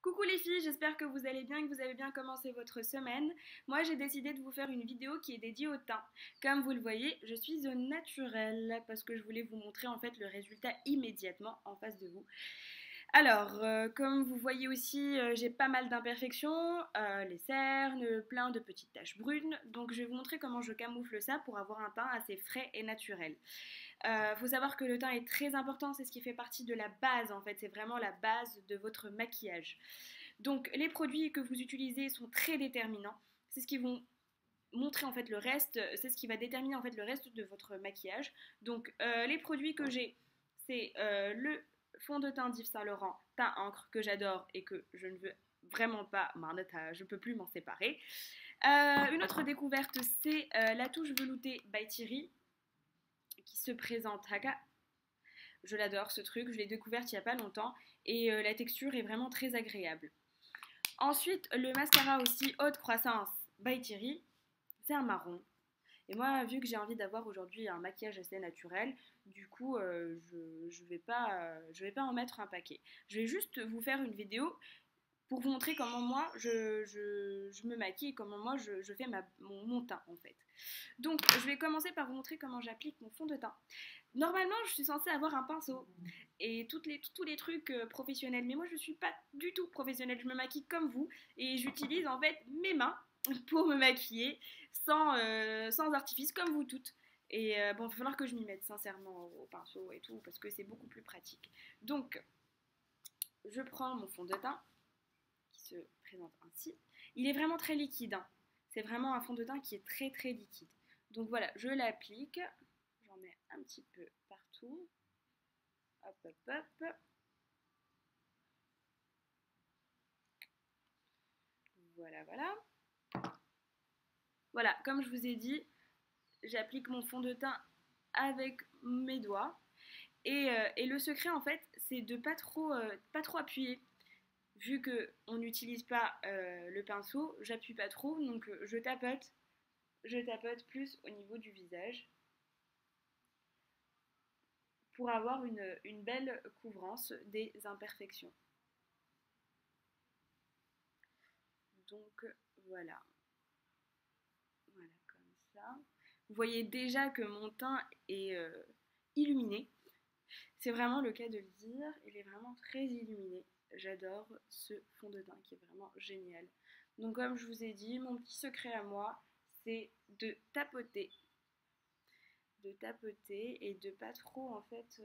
Coucou les filles, j'espère que vous allez bien et que vous avez bien commencé votre semaine. Moi j'ai décidé de vous faire une vidéo qui est dédiée au teint. Comme vous le voyez, je suis au naturel parce que je voulais vous montrer en fait le résultat immédiatement en face de vous. Alors, comme vous voyez aussi, j'ai pas mal d'imperfections, les cernes, plein de petites taches brunes. Donc je vais vous montrer comment je camoufle ça pour avoir un teint assez frais et naturel. Faut savoir que le teint est très important, c'est ce qui fait partie de la base en fait, c'est vraiment la base de votre maquillage. Donc les produits que vous utilisez sont très déterminants, c'est ce qui vont montrer en fait le reste, c'est ce qui va déterminer en fait le reste de votre maquillage. Donc les produits que j'ai, c'est le fond de teint d'Yves Saint Laurent, teint encre que j'adore et que je ne veux vraiment pas, je ne peux plus m'en séparer. Une autre découverte, c'est la touche veloutée by Thierry qui se présente Haka. Je l'adore ce truc, je l'ai découverte il n'y a pas longtemps et la texture est vraiment très agréable. Ensuite, le mascara aussi haute croissance by Thierry, c'est un marron. Et moi, vu que j'ai envie d'avoir aujourd'hui un maquillage assez naturel, du coup, je vais pas en mettre un paquet. Je vais juste vous faire une vidéo pour vous montrer comment moi je me maquille et comment moi je fais mon teint en fait. Donc je vais commencer par vous montrer comment j'applique mon fond de teint. Normalement je suis censée avoir un pinceau et tous les trucs professionnels, mais moi je suis pas du tout professionnelle, je me maquille comme vous et j'utilise en fait mes mains pour me maquiller sans artifice comme vous toutes. Et bon, il va falloir que je m'y mette sincèrement au pinceau et tout parce que c'est beaucoup plus pratique. Donc je prends mon fond de teint qui se présente ainsi. Il est vraiment très liquide, hein. C'est vraiment un fond de teint qui est très très liquide. Donc voilà, je l'applique. J'en mets un petit peu partout. Hop, hop, hop. Voilà, voilà. Voilà, comme je vous ai dit, j'applique mon fond de teint avec mes doigts. Et le secret, en fait, c'est de pas trop appuyer. Vu qu'on n'utilise pas le pinceau, j'appuie pas trop, donc je tapote plus au niveau du visage pour avoir une belle couvrance des imperfections. Donc voilà, voilà comme ça. Vous voyez déjà que mon teint est illuminé. C'est vraiment le cas de le dire, il est vraiment très illuminé. J'adore ce fond de teint qui est vraiment génial. Donc comme je vous ai dit, mon petit secret à moi, c'est de tapoter et de pas trop en fait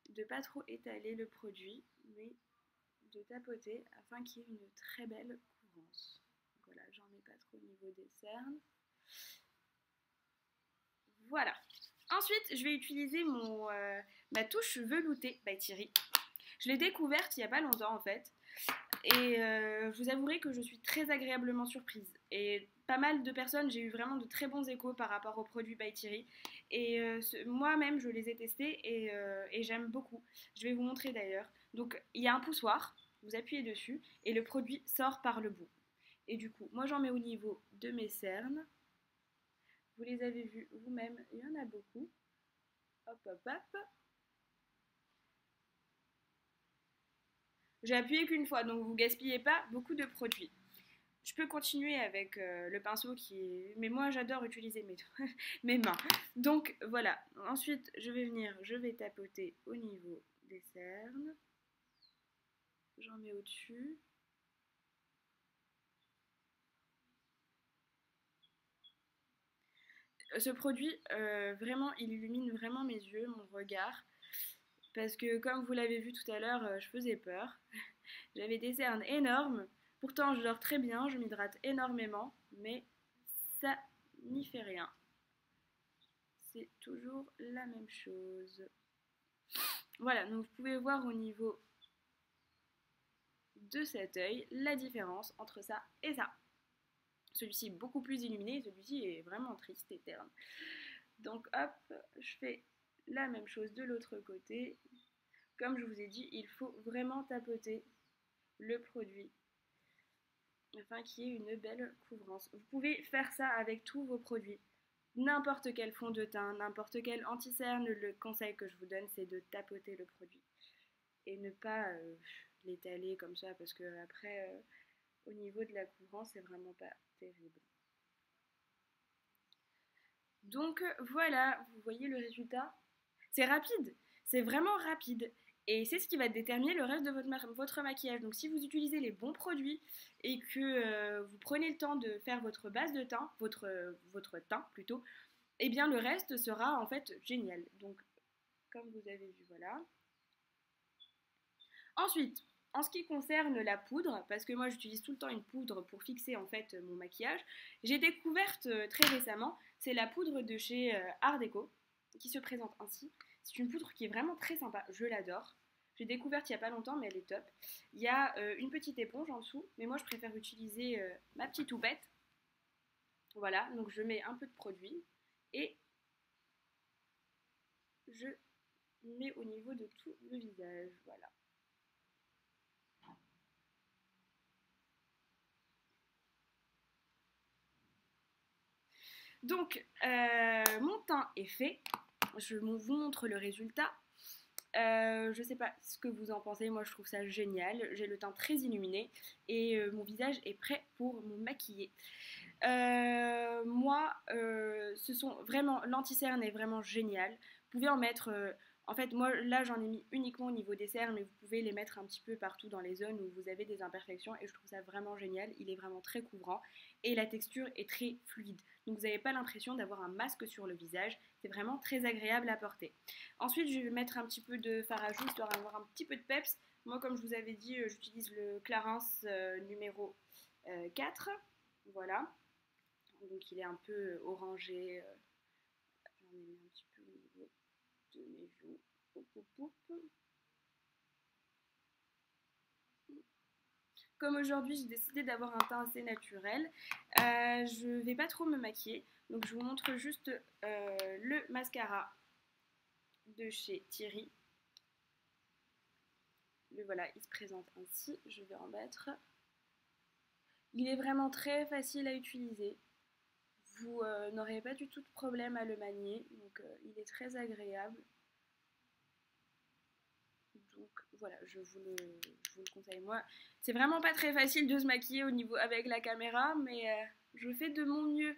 de pas trop étaler le produit, mais de tapoter afin qu'il y ait une très belle couvrance. Donc voilà, j'en mets pas trop au niveau des cernes. Voilà. Ensuite, je vais utiliser ma touche veloutée by Thierry. Je l'ai découverte il n'y a pas longtemps en fait. Et je vous avouerai que je suis très agréablement surprise. Et pas mal de personnes, j'ai eu vraiment de très bons échos par rapport aux produits by Thierry. Et moi-même, je les ai testés et j'aime beaucoup. Je vais vous montrer d'ailleurs. Donc, il y a un poussoir, vous appuyez dessus et le produit sort par le bout. Et du coup, moi j'en mets au niveau de mes cernes. Vous les avez vus vous-même, il y en a beaucoup. Hop, hop, hop. J'ai appuyé qu'une fois, donc vous gaspillez pas beaucoup de produits. Je peux continuer avec le pinceau qui est... Mais moi, j'adore utiliser mes mains. Donc, voilà. Ensuite, je vais tapoter au niveau des cernes. J'en mets au-dessus. Ce produit, vraiment, il illumine vraiment mes yeux, mon regard. Parce que, comme vous l'avez vu tout à l'heure, je faisais peur. J'avais des cernes énormes. Pourtant, je dors très bien, je m'hydrate énormément. Mais ça n'y fait rien. C'est toujours la même chose. Voilà, donc vous pouvez voir au niveau de cet œil la différence entre ça et ça. Celui-ci est beaucoup plus illuminé, celui-ci est vraiment triste et terne. Donc hop, je fais la même chose de l'autre côté. Comme je vous ai dit, il faut vraiment tapoter le produit afin qu'il y ait une belle couvrance. Vous pouvez faire ça avec tous vos produits. N'importe quel fond de teint, n'importe quel anti-cerne, le conseil que je vous donne, c'est de tapoter le produit. Et ne pas l'étaler comme ça parce que après, au niveau de la couvrance, c'est vraiment pas terrible. Donc voilà, vous voyez le résultat. C'est rapide, c'est vraiment rapide. Et c'est ce qui va déterminer le reste de votre maquillage. Donc si vous utilisez les bons produits et que vous prenez le temps de faire votre base de teint, votre teint plutôt, eh bien le reste sera en fait génial. Donc comme vous avez vu, voilà. Ensuite, en ce qui concerne la poudre, parce que moi j'utilise tout le temps une poudre pour fixer en fait mon maquillage, j'ai découverte très récemment, c'est la poudre de chez Art Deco, qui se présente ainsi. C'est une poudre qui est vraiment très sympa, je l'adore. J'ai découverte il n'y a pas longtemps, mais elle est top. Il y a une petite éponge en dessous, mais moi je préfère utiliser ma petite houppette. Voilà, donc je mets un peu de produit et je mets au niveau de tout le visage, voilà. Donc, mon teint est fait. Je vous montre le résultat. Je sais pas ce que vous en pensez, moi je trouve ça génial. J'ai le teint très illuminé et mon visage est prêt pour me maquiller. Moi, ce sont vraiment, l'anti-cerne est vraiment génial. Vous pouvez en mettre, en fait, moi là j'en ai mis uniquement au niveau des cernes, mais vous pouvez les mettre un petit peu partout dans les zones où vous avez des imperfections et je trouve ça vraiment génial. Il est vraiment très couvrant et la texture est très fluide. Donc vous n'avez pas l'impression d'avoir un masque sur le visage, c'est vraiment très agréable à porter. Ensuite, je vais mettre un petit peu de fard à joues histoire d'avoir un petit peu de peps. Moi, comme je vous avais dit, j'utilise le Clarins numéro 4. Voilà. Donc il est un peu orangé. J'en ai mis un petit peu au niveau de mes joues. Poup, poup, poup. Comme aujourd'hui j'ai décidé d'avoir un teint assez naturel, je vais pas trop me maquiller. Donc je vous montre juste le mascara de chez Thierry. Le voilà, il se présente ainsi. Je vais en mettre. Il est vraiment très facile à utiliser. Vous n'aurez pas du tout de problème à le manier. Donc il est très agréable. Donc voilà, je vous le conseille. Moi, c'est vraiment pas très facile de se maquiller au niveau avec la caméra, mais je fais de mon mieux.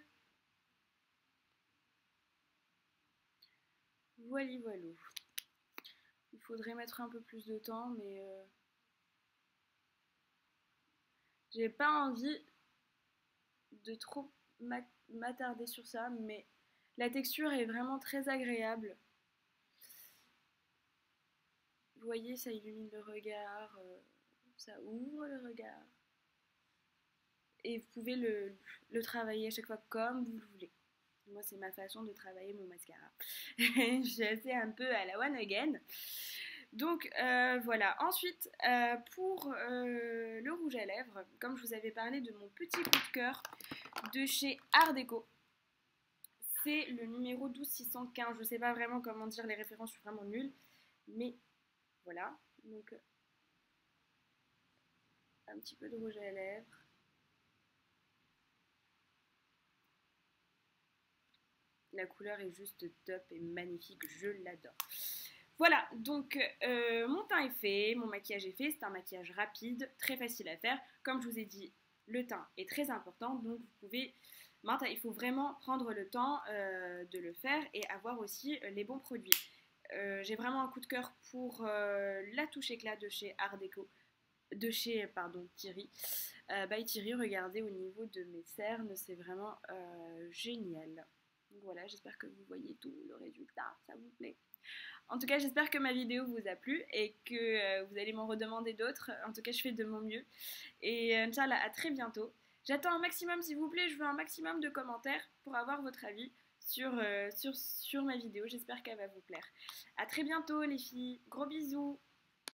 Voilà, voilà. Il faudrait mettre un peu plus de temps, mais j'ai pas envie de trop m'attarder sur ça, mais la texture est vraiment très agréable. Vous voyez, ça illumine le regard, ça ouvre le regard. Et vous pouvez le travailler à chaque fois comme vous le voulez. Moi, c'est ma façon de travailler mon mascara. Je suis assez un peu à la one again. Donc voilà. Ensuite, pour le rouge à lèvres, comme je vous avais parlé de mon petit coup de cœur de chez Art Deco, c'est le numéro 12615. Je ne sais pas vraiment comment dire les références, je suis vraiment nulle. Mais voilà. Donc un petit peu de rouge à lèvres. La couleur est juste top et magnifique, je l'adore. Voilà, donc mon teint est fait, mon maquillage est fait, c'est un maquillage rapide, très facile à faire. Comme je vous ai dit, le teint est très important, donc vous pouvez... Maintenant, il faut vraiment prendre le temps de le faire et avoir aussi les bons produits. J'ai vraiment un coup de cœur pour la touche éclat de chez Art Deco, de chez, pardon, Thierry. By Thierry, regardez au niveau de mes cernes, c'est vraiment génial. Donc voilà, j'espère que vous voyez tout le résultat, ça vous plaît. En tout cas, j'espère que ma vidéo vous a plu et que vous allez m'en redemander d'autres. En tout cas, je fais de mon mieux. Et Inch'Allah, à très bientôt. J'attends un maximum, s'il vous plaît, je veux un maximum de commentaires pour avoir votre avis sur ma vidéo. J'espère qu'elle va vous plaire. À très bientôt, les filles. Gros bisous.